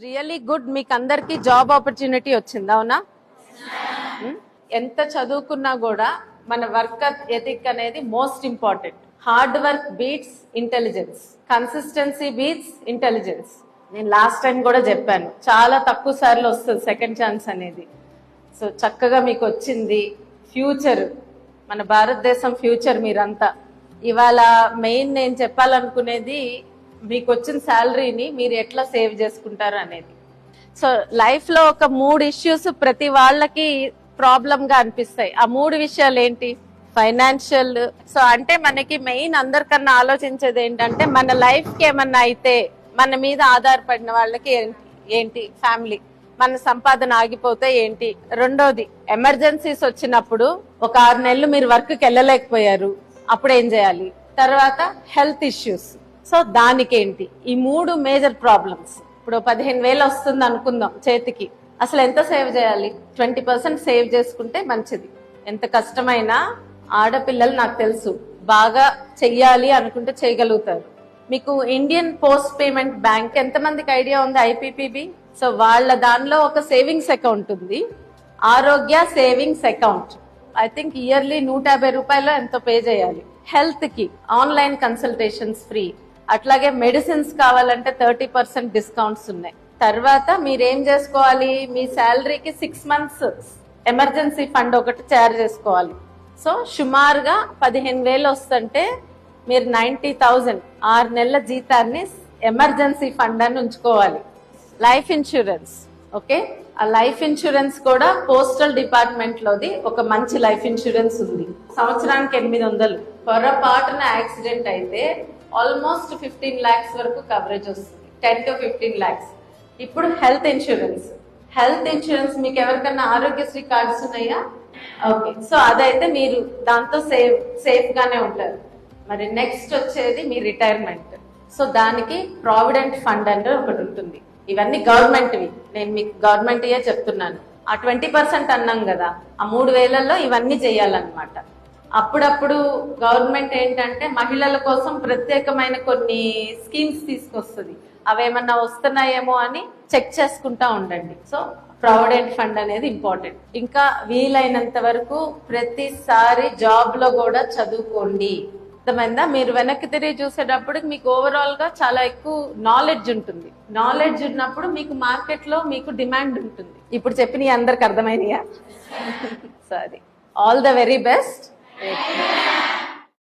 Really good. మీకు అందరికి job opportunity వచ్చింది, అవునా? ఎంత చదువుకున్నా కూడా మన వర్క్ ఎథిక్ అనేది most important. Hard work beats intelligence, consistency beats intelligence. నేను లాస్ట్ టైం కూడా చెప్పాను, చాలా తక్కువ సార్లు వస్తుంది సెకండ్ ఛాన్స్ అనేది. సో చక్కగా మీకు వచ్చింది. ఫ్యూచర్, మన భారతదేశం ఫ్యూచర్ మీరంతా. ఇవాళ మెయిన్ నేను చెప్పాలనుకునేది, మీకు వచ్చిన శాలరీని మీరు ఎట్లా సేవ్ చేసుకుంటారు అనేది. సో లైఫ్ లో ఒక 3 ఇష్యూస్ ప్రతి వాళ్ళకి ప్రాబ్లం గా అనిపిస్తాయి. ఆ 3 విషయాలు ఏంటి? ఫైనాన్షియల్. సో అంటే మనకి మెయిన్ అందరికన్నా ఆలోచించేది ఏంటంటే, మన లైఫ్ కి ఏమన్నా అయితే మన మీద ఆధారపడిన వాళ్ళకి ఏంటి? ఫ్యామిలీ. మన సంపాదన ఆగిపోతే ఏంటి? రెండోది, ఎమర్జెన్సీస్ వచ్చినప్పుడు ఒక 6 నెలలు మీరు వర్క్ కి వెళ్ళలేకపోయారు, అప్పుడు ఏం చేయాలి? తర్వాత హెల్త్ ఇష్యూస్. సో దానికేంటి? ఈ 3 మేజర్ ప్రాబ్లమ్స్. ఇప్పుడు 15,000 వస్తుంది అనుకుందాం చేతికి, అసలు ఎంత సేవ్ చేయాలి? 20% సేవ్ చేసుకుంటే మంచిది. ఎంత కష్టమైనా ఆడపిల్లలు నాకు తెలుసు బాగా చెయ్యాలి అనుకుంటే చేయగలుగుతారు. మీకు ఇండియన్ పోస్ట్ పేమెంట్ బ్యాంక్ ఎంతమందికి ఐడియా ఉంది? IPPB. సో వాళ్ళ దానిలో ఒక సేవింగ్స్ అకౌంట్ ఉంది, ఆరోగ్య savings account. I think yearly 150 రూపాయలు ఎంతో పే చేయాలి. హెల్త్ కి ఆన్లైన్ కన్సల్టేషన్స్ ఫ్రీ. అట్లాగే మెడిసిన్స్ కావాలంటే 30% డిస్కౌంట్స్ ఉన్నాయి. తర్వాత మీరేం చేసుకోవాలి? మీ శాలరీకి 6 months ఎమర్జెన్సీ ఫండ్ ఒకటి తయారు చేసుకోవాలి. సో సుమారుగా 15,000 వస్తుంటే మీరు 90,000 6 నెలల జీతాన్ని ఎమర్జెన్సీ ఫండ్ అని ఉంచుకోవాలి. Life insurance, okay. ఆ లైఫ్ ఇన్సూరెన్స్ కూడా పోస్టల్ డిపార్ట్మెంట్ లోది ఒక మంచి లైఫ్ ఇన్సూరెన్స్ ఉంది. సంవత్సరానికి 800. పొరపాటున యాక్సిడెంట్ అయితే ఆల్మోస్ట్ 15 lakhs వరకు కవరేజ్ వస్తుంది, 10 to 15 lakhs. ఇప్పుడు హెల్త్ ఇన్సూరెన్స్. హెల్త్ ఇన్సూరెన్స్ మీకు ఎవరికన్నా ఆరోగ్యశ్రీ కార్డ్స్ ఉన్నాయా? ఓకే. సో అదైతే మీరు దాంతో సేఫ్ గానే ఉంటారు. మరి నెక్స్ట్ వచ్చేది మీ రిటైర్మెంట్. సో దానికి ప్రావిడెంట్ ఫండ్ అంటే ఒకటి ఉంటుంది. ఇవన్నీ గవర్నమెంట్వి, నేను మీకు గవర్నమెంట్యే చెప్తున్నాను. ఆ 20% అన్నాం కదా, ఆ 3,000లో ఇవన్నీ చేయాలన్నమాట. అప్పుడప్పుడు గవర్నమెంట్ ఏంటంటే మహిళల కోసం ప్రత్యేకమైన కొన్ని స్కీమ్స్ తీసుకొస్తుంది. అవేమన్నా వస్తున్నాయేమో అని చెక్ చేసుకుంటా ఉండండి. సో ప్రావిడెంట్ ఫండ్ అనేది ఇంపార్టెంట్. ఇంకా వీలైనంత వరకు ప్రతిసారి జాబ్ లో కూడా చదువుకోండి. అర్థమైందా? మీరు వెనక్కి తిరిగి చూసేటప్పుడు మీకు ఓవరాల్ గా చాలా ఎక్కువ నాలెడ్జ్ ఉంటుంది. నాలెడ్జ్ ఉన్నప్పుడు మీకు మార్కెట్ లో మీకు డిమాండ్ ఉంటుంది. ఇప్పుడు చెప్పిన అందరికి అర్థమైనయా? సో అది ఆల్ ద వెరీ బెస్ట్.